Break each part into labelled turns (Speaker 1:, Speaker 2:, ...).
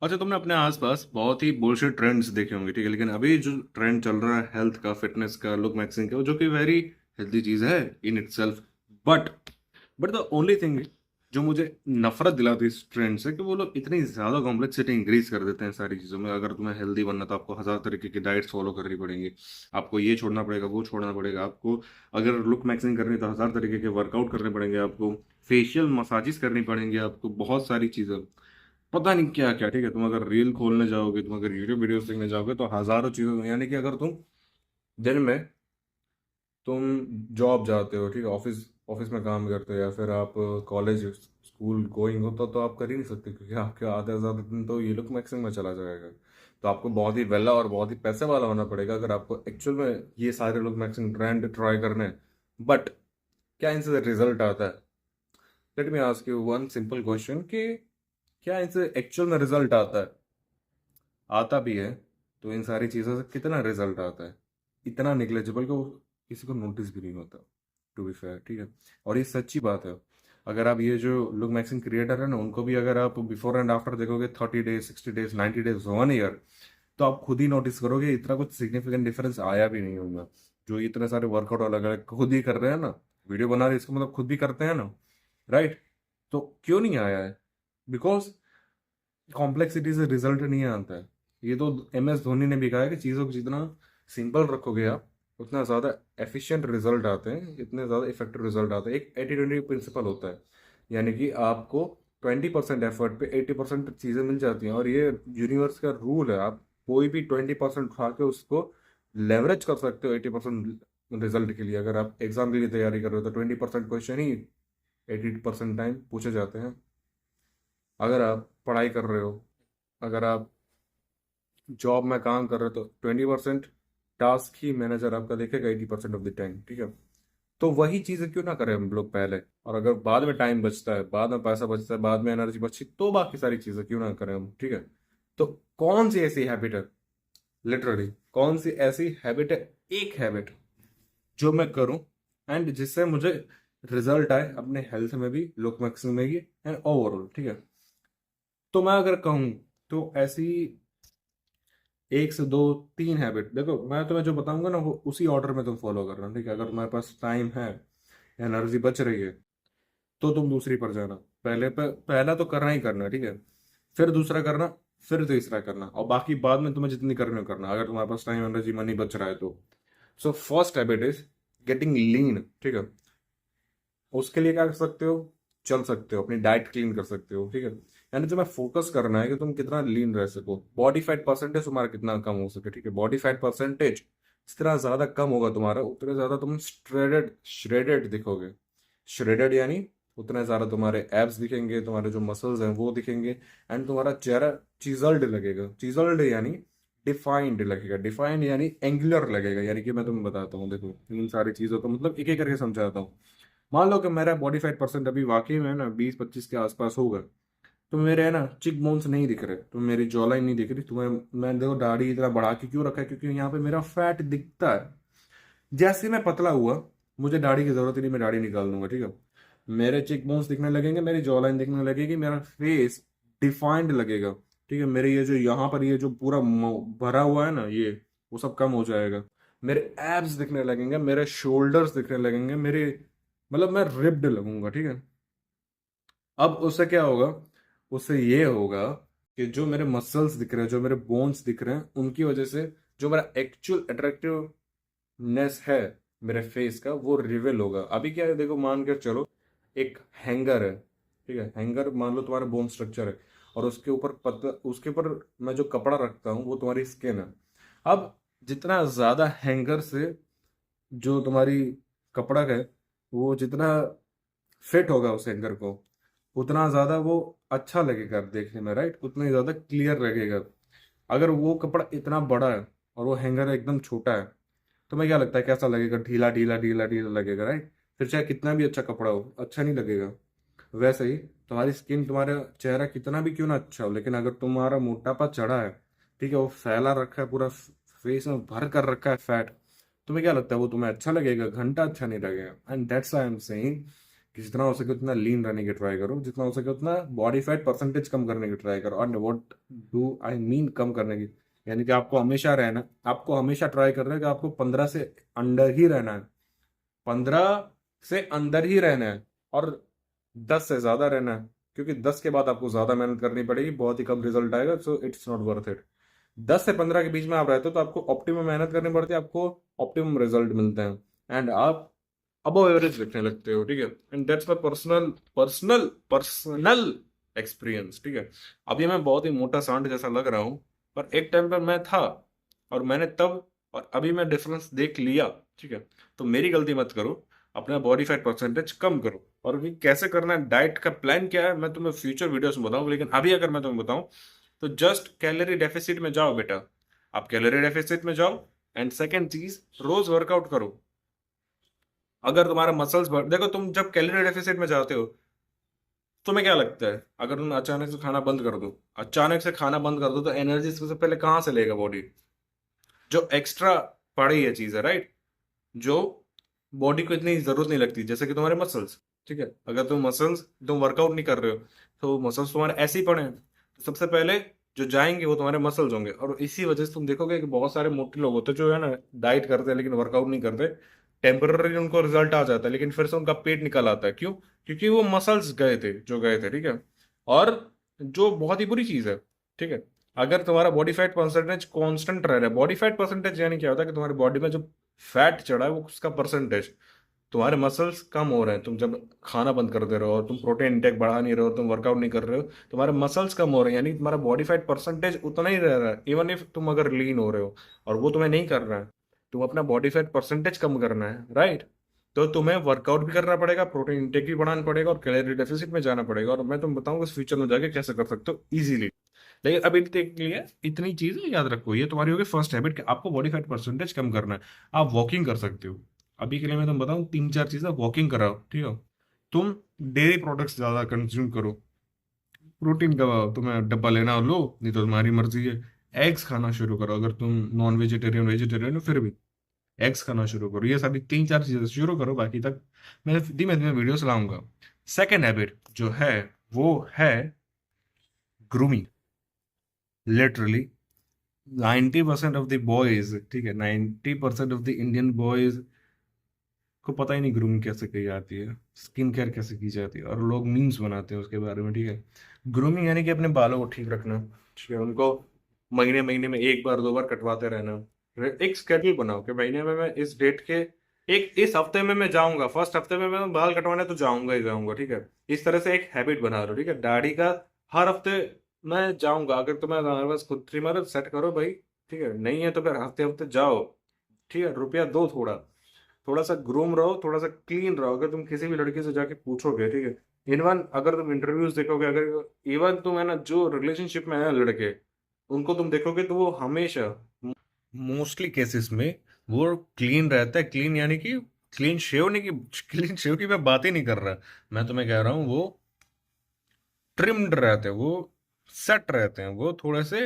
Speaker 1: अच्छा, तुमने अपने आसपास बहुत ही बुलशिट ट्रेंड्स देखे होंगे, ठीक है, लेकिन अभी जो ट्रेंड चल रहा है हेल्थ का, फिटनेस का, लुक मैक्सिंग का, जो कि वेरी हेल्थी चीज है in itself. But but the only thing जो मुझे नफरत दिलाती है इस ट्रेंड से, कि वो लोग इतनी ज्यादा कॉम्प्लेक्सिटी इंक्रीज कर देते हैं सारी चीजों में। अगर तुम्हें हेल्दी बनना तो आपको हजार तरीके की डाइट्स फॉलो करनी पड़ेंगी, आपको ये छोड़ना पड़ेगा, वो छोड़ना पड़ेगा आपको। अगर लुक मैक्सिंग करनी है तो हजार तरीके के वर्कआउट करने पड़ेंगे आपको, फेशियल मसाजेस करनी पड़ेंगी आपको, बहुत सारी चीजें, पता नहीं क्या क्या। ठीक है, तुम अगर रील खोलने जाओगे, तुम अगर यूट्यूब वीडियोस देखने जाओगे तो हजारों चीजों, यानी कि अगर तुम दिन में तुम जॉब जाते हो, ठीक है, ऑफिस ऑफिस में काम करते हो, या फिर आप कॉलेज स्कूल गोइंग हो, तो आप कर ही नहीं सकते, क्योंकि आपके आधे से ज्यादा दिन तो ये लुक मैक्सिंग में चला जाएगा। तो आपको बहुत ही वेला और बहुत ही पैसे वाला होना पड़ेगा अगर आपको एक्चुअल में ये सारे लुक मैक्सिंग ट्रेंड ट्राई करने हैं। बट क्या इनसे रिजल्ट आता है? Let me ask you one simple question कि क्या इनसे एक्चुअल में रिजल्ट आता है? आता भी है तो इन सारी चीज़ों से कितना रिजल्ट आता है? इतना निग्लेजिबल को किसी को नोटिस भी नहीं होता, टू बी फेयर, ठीक है। और ये सच्ची बात है। अगर आप ये जो लुक मैक्सिंग क्रिएटर है ना, उनको भी अगर आप बिफोर एंड आफ्टर देखोगे, 30 डेज, 60 डेज, 90 डेज, 1 ईयर, तो आप खुद ही नोटिस करोगे इतना कुछ सिग्निफिकेंट डिफरेंस आया भी नहीं होगा। जो इतने सारे वर्कआउट अलग अलग खुद ही कर रहे हैं ना, वीडियो बना रहे हैं, इसका मतलब खुद भी करते हैं ना, राइट? तो क्यों नहीं आया है? बिकॉज कॉम्प्लेक्सिटी से रिजल्ट नहीं आता है। ये तो एम एस धोनी ने भी कहा है कि चीज़ों को जितना सिंपल रखोगे आप, उतना ज़्यादा एफिशिएंट रिजल्ट आते हैं, इतने ज़्यादा इफेक्टिव रिजल्ट आते हैं। एक 80-20 प्रिंसिपल होता है, यानी कि आपको 20% एफर्ट पे 80% चीज़ें मिल जाती हैं, और ये यूनिवर्स का रूल है। आप कोई भी 20% उठा के उसको लेवरेज कर सकते हो 80% रिजल्ट के लिए। अगर आप एग्जाम के लिए तैयारी कर रहे हो तो 20% क्वेश्चन ही 80% टाइम पूछे जाते हैं। अगर आप पढ़ाई कर रहे हो, अगर आप जॉब में काम कर रहे हो, तो 20% टास्क ही मैनेजर आपका देखेगा 80% ऑफ द टाइम, ठीक है। तो वही चीजें क्यों ना करें हम लोग पहले, और अगर बाद में टाइम बचता है, बाद में पैसा बचता है, बाद में एनर्जी बची, तो बाकी सारी चीजें क्यों ना करें हम, ठीक है। तो कौन सी ऐसी हैबिट है, लिटरली कौन सी ऐसी हैबिट है, एक हैबिट जो मैं करूं एंड जिससे मुझे रिजल्ट आए अपने हेल्थ में भी, लुक मैक्सिंग में भी, एंड ओवरऑल, ठीक है। तो मैं अगर कहूँ तो ऐसी एक से दो, तीन हैबिट देखो, मैं तुम्हें जो बताऊंगा ना वो उसी ऑर्डर में तुम फॉलो करना, ठीक है। अगर तुम्हारे पास टाइम है, एनर्जी बच रही है, तो तुम दूसरी पर जाना। पहला तो करना ही करना, ठीक है। फिर दूसरा करना, फिर तीसरा करना, और बाकी बाद में तुम्हें जितनी करनी हो करना, अगर तुम्हारे पास टाइम, एनर्जी, मनी बच रहा है तो। So first habit is getting lean, ठीक है। उसके लिए क्या कर सकते हो? चल सकते हो, अपनी डाइट क्लीन कर सकते हो, ठीक है। यानी तुम्हें फोकस करना है कि तुम कितना लीन रह सको, बॉडी फैट परसेंटेज तुम्हारा कितना कम हो सके, ठीक है। बॉडी फैट परसेंटेज जितना ज्यादा कम होगा तुम्हारा, उतने ज्यादा तुम श्रेडेड श्रेडेड दिखोगे। श्रेडेड यानी उतने ज्यादा तुम्हारे एब्स दिखेंगे, तुम्हारे जो मसल्स हैं वो दिखेंगे, एंड तुम्हारा चेहरा चिजल्ड लगेगा। चिजल्ड यानी डिफाइंड लगेगा, डिफाइंड यानी एंगुलर लगेगा। यानी कि मैं तुम्हें बताता हूँ, देखो इन सारी चीजों का मतलब एक एक करके समझाता हूँ। मान लो कि मेरा बॉडी फैट परसेंट अभी वाकई में ना 20-25 के आसपास होगा, तो मेरे है ना चिक बोन्स नहीं दिख रहे, तो मेरी जॉ लाइन नहीं दिख रही, तुम्हें मैं देखो दाढ़ी इतना बढ़ा के क्यों रखा है, क्योंकि यहाँ पे मेरा फैट दिखता है। जैसे मैं पतला हुआ, मुझे दाढ़ी की जरूरत ही नहीं, मैं दाढ़ी निकाल दूंगा, ठीक है। मेरे चिक बोन्स दिखने लगेंगे, मेरी जॉ लाइन दिखने लगेगी, मेरा फेस डिफाइंड लगेगा, ठीक है। मेरे ये जो यहाँ पर ये जो पूरा भरा हुआ है ना, ये वो सब कम हो जाएगा। मेरे एब्स दिखने लगेंगे, मेरे शोल्डर्स दिखने लगेंगे, मेरे मतलब मैं रिप्ड लगूंगा, ठीक है। अब उससे क्या होगा? उससे ये होगा कि जो मेरे मसल्स दिख रहे हैं, जो मेरे बोन्स दिख रहे हैं, उनकी वजह से जो मेरा एक्चुअल अट्रैक्टिवनेस है मेरे फेस का, वो रिवेल होगा। अभी क्या है, देखो मान कर चलो, एक हैंगर है, ठीक है। हैंगर मान लो तुम्हारा बोन स्ट्रक्चर है, और उसके ऊपर पतला, उसके ऊपर मैं जो कपड़ा रखता हूँ वो तुम्हारी स्किन है। अब जितना ज्यादा हैंगर से जो तुम्हारी कपड़ा है, वो जितना फिट होगा उस हैंगर को, उतना ज्यादा वो अच्छा लगेगा देखने में, राइट? उतना ही ज्यादा क्लियर लगेगा। अगर वो कपड़ा इतना बड़ा है और वो हैंगर एकदम छोटा है, तो मैं क्या लगता है कैसा लगेगा? ढीला ढीला ढीला ढीला लगेगा, राइट? फिर चाहे कितना भी अच्छा कपड़ा हो, अच्छा नहीं लगेगा। वैसे ही तुम्हारी स्किन, तुम्हारा चेहरा कितना भी क्यों ना अच्छा हो, लेकिन अगर तुम्हारा मोटापा चढ़ा है, ठीक है, वो फैला रखा है पूरा, फेस में भर कर रखा है फैट, तुम्हें क्या लगता है वो तुम्हें अच्छा लगेगा? घंटा अच्छा नहीं लगेगा। And that's I am saying कि जितना हो सके उतना लीन रहने की ट्राई करो, जितना हो सके उतना बॉडी फैट परसेंटेज कम करने की ट्राई करो। और व्हाट डू आई मीन कम करने की, यानी कि आपको हमेशा ट्राई करना है कि आपको 15 से अंडर ही रहना है, 15 से अंदर ही रहना है, और 10 से ज्यादा रहना है, क्योंकि 10 के बाद आपको ज्यादा मेहनत करनी पड़ेगी, बहुत ही कम रिजल्ट आएगा, so it's not worth it. 10 से 15 के बीच में आप रहते हो तो आपको ऑप्टिमम मेहनत करनी पड़ती है, आपको ऑप्टिमम रिजल्ट मिलते हैं, एंड आप अबव एवरेज दिखने लगते हो, ठीक है। And that's my personal personal personal experience, ठीक है। अभी मैं बहुत ही मोटा सांड जैसा लग रहा हूँ, पर एक टाइम पर मैं था, और मैंने तब और अभी मैं डिफरेंस देख लिया, ठीक है। तो मेरी गलती मत करो, अपना बॉडी फैट परसेंटेज कम करो। और अभी कैसे करना है, डाइट का प्लान क्या है, मैं तुम्हें फ्यूचर वीडियोस में बताऊंगा, लेकिन अभी अगर मैं तुम्हें बताऊं तो जस्ट कैलोरी डेफिसिट में जाओ बेटा, आप कैलोरी डेफिसिट में जाओ। एंड सेकेंड चीज, रोज वर्कआउट करो। अगर तुम्हारा मसल्स देखो, तुम जब कैलोरी डेफिसिट में जाते हो, तुम्हें क्या लगता है, अगर तुम अचानक से खाना बंद कर दो, अचानक से खाना बंद कर दो, तो एनर्जी सबसे पहले कहाँ से लेगा बॉडी? जो एक्स्ट्रा पड़ी है चीज है, राइट, जो बॉडी को इतनी जरूरत नहीं लगती, जैसे कि तुम्हारे मसल्स, ठीक है। अगर तुम वर्कआउट नहीं कर रहे हो, तो मसल्स तुम्हारे ऐसे ही पड़े हैं, तो सबसे पहले जो जाएंगे वो तुम्हारे मसल्स होंगे। और इसी वजह से तुम देखोगे कि बहुत सारे मोटे लोग होते हैं जो है ना, डाइट करते हैं लेकिन वर्कआउट नहीं करते, टेम्पररी उनको रिजल्ट आ जाता है, लेकिन फिर से उनका पेट निकल आता है। क्यों? क्योंकि वो मसल्स गए थे, ठीक है। और जो बहुत ही बुरी चीज है, ठीक है, अगर तुम्हारा बॉडी फैट परसेंटेज कांस्टेंट रह रहा है, बॉडी फैट परसेंटेज यानी क्या होता है कि तुम्हारी बॉडी में जो फैट चढ़ा है वो उसका परसेंटेज, तुम्हारे मसल्स कम हो रहे हैं, तुम जब खाना बंद कर दे रहे हो, और तुम प्रोटीन इंटेक बढ़ा नहीं रहे हो, तुम वर्कआउट नहीं कर रहे हो, तुम्हारे मसल्स कम हो रहे हैं, यानी तुम्हारा बॉडी फैट परसेंटेज उतना ही रह रहा है, इवन इफ तुम अगर लीन हो रहे हो, और वो तुम्हें नहीं करना है, तुम अपना बॉडी फैट परसेंटेज कम करना है, राइट। तो तुम्हें वर्कआउट भी करना पड़ेगा, प्रोटीन इंटेक भी बढ़ाना पड़ेगा, और कैलोरी डेफिसिट में जाना पड़ेगा, और मैं तुम बताऊंगा इस फ्यूचर में जाके कैसे कर सकते हो इजीली। लेकिन अभी तक के लिए इतनी चीजें याद रखो, ये तुम्हारी होगी फर्स्ट हैबिट कि आपको बॉडी फैट परसेंटेज कम करना है। आप वॉकिंग कर सकते हो, अभी के लिए मैं तुम बताऊं 3-4 चीजें, वॉकिंग कराओ, ठीक है। तुम डेयरी प्रोडक्ट्स ज्यादा कंज्यूम करो, प्रोटीन का तुम्हें डब्बा लेना हो लो, नहीं तो तुम्हारी मर्जी है। एग्स खाना शुरू करो, अगर तुम नॉन वेजिटेरियन वेजिटेरियन हो फिर भी एग्स खाना शुरू करो। ये सभी 3-4 चीजें शुरू करो, बाकी तक मैं धीमे धीमे वीडियोस लाऊंगा। सेकेंड हैबिट जो है वो है grooming. Literally 90% of the boys, ठीक है, 90% ऑफ द इंडियन बॉयज को पता ही नहीं ग्रूमिंग कैसे की जाती है, स्किन केयर कैसे की जाती है, और लोग मीम्स बनाते हैं उसके बारे में, ठीक है। ग्रूमिंग यानी कि अपने बालों को ठीक रखना, ठीक है, उनको महीने महीने में 1 बार 2 बार कटवाते रहना। एक स्केड्यूल बनाओ कि महीने में मैं इस डेट के, एक इस हफ्ते में मैं जाऊंगा, फर्स्ट हफ्ते में मैं बाल कटवाने तो जाऊंगा ही जाऊंगा, ठीक है। इस तरह से एक हैबिट बना लो, ठीक है, दाढ़ी का हर हफ्ते मैं जाऊंगा। अगर तुम्हें तुम्हारे पास खुद ट्रिमर सेट करो भाई, ठीक है, नहीं है तो फिर हफ्ते हफ्ते जाओ, ठीक है, रुपया दो थोड़ा, थोड़ा सा ग्रूम रहो, थोड़ा सा क्लीन रहो। अगर तुम किसी भी लड़की से जाके पूछोगे, ठीक है, इवन अगर तुम इंटरव्यूज देखोगे, अगर इवन तुम है ना जो रिलेशनशिप में है लड़के, उनको तुम देखोगे तो वो हमेशा मोस्टली केसेस में वो क्लीन रहता है। क्लीन यानी कि क्लीन शेव नहीं, कि क्लीन शेव की मैं बात ही नहीं कर रहा, मैं तुम्हें कह रहा हूँ वो ट्रिम्ड रहते हैं, वो सेट रहते हैं, वो थोड़े से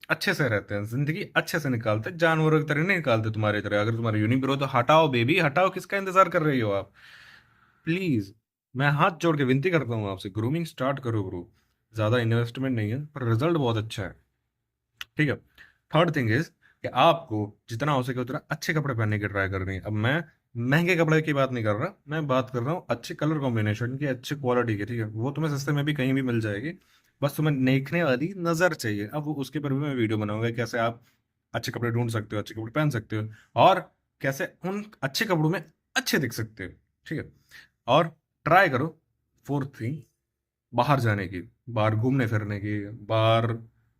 Speaker 1: अच्छे से रहते हैं, जिंदगी अच्छे से निकालते हैं, जानवरों की तरह नहीं निकालते तुम्हारी तरह। अगर तुम्हारा यूनिब्रो तो हटाओ बेबी, हटाओ, किसका इंतजार कर रही हो आप? प्लीज, मैं हाथ जोड़ के विनती करता हूँ आपसे, ग्रूमिंग स्टार्ट करो ब्रो। ज्यादा इन्वेस्टमेंट नहीं है, पर रिजल्ट बहुत अच्छा है, ठीक है। थर्ड थिंग इज कि आपको जितना हो सके उतना अच्छे कपड़े पहनने की ट्राई करनी है। अब मैं महंगे कपड़े की बात नहीं कर रहा, मैं बात कर रहा हूँ अच्छे कलर कॉम्बिनेशन की, अच्छी क्वालिटी की, ठीक है। वो तुम्हें सस्ते में भी कहीं भी मिल जाएगी, बस तुम्हें देखने वाली नजर चाहिए। अब उसके पर भी मैं वीडियो बनाऊंगा, कैसे आप अच्छे कपड़े ढूंढ सकते हो, अच्छे कपड़े पहन सकते हो, और कैसे उन अच्छे कपड़ों में अच्छे दिख सकते हो, ठीक है। और ट्राई करो, फोर्थ थिंग, बाहर जाने की, बाहर घूमने फिरने की, बाहर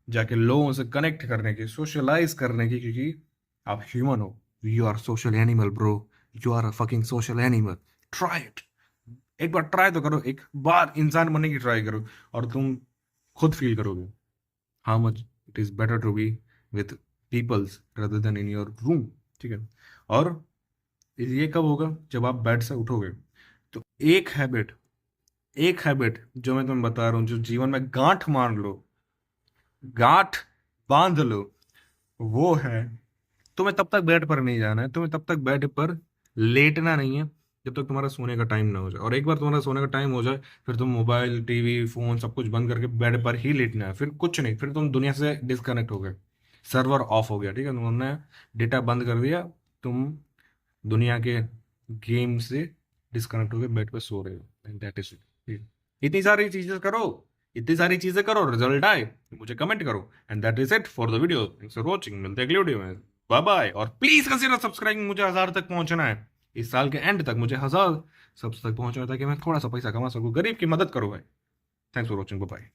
Speaker 1: जाके लोगों से कनेक्ट करने की, सोशलाइज करने की, क्योंकि आप ह्यूमन हो, you are social animal bro, you are a fucking social animal. Try it, एक बार ट्राई तो करो, एक बार इंसान बनने की ट्राई करो, और तुम खुद फील करोगे how much it is better to be with peoples rather than in your room, ठीक है। और ये कब होगा? जब आप बेड से उठोगे। तो एक हैबिट जो मैं तुम्हें बता रहा हूँ, जो जीवन में गांठ मार लो, गांठ बांध लो, वो है, तुम्हें तब तक बेड पर नहीं जाना है, तुम्हें तब तक बेड पर लेटना नहीं है जब तक तुम्हारा सोने का टाइम ना हो जाए। और एक बार तुम्हारा सोने का टाइम हो जाए, फिर तुम मोबाइल, टीवी, फोन सब कुछ बंद करके बेड पर ही लेटना है, फिर कुछ नहीं, फिर तुम दुनिया से डिस्कनेक्ट हो गए, सर्वर ऑफ हो गया, ठीक है, तुमने डेटा बंद कर दिया, तुम दुनिया के गेम से डिस्कनेक्ट हो गए, बेड पे सो रहे हो, एंड दैट इज इट। इतनी सारी चीजें करो, इतनी सारी चीजें करो, रिजल्ट आए तो मुझे कमेंट करो। And that is it for the video, thanks for watching, मिलते हैं अगले वीडियो में, बाय बाय। और प्लीज कंसीडर सब्सक्राइबिंग, मुझे 1000 तक पहुंचना है, इस साल के एंड तक मुझे 1000 सबसे तक पहुंचना है, ताकि मैं थोड़ा सा पैसा कमा सकूं, गरीब की मदद करूं भाई। Thanks for watching, bye.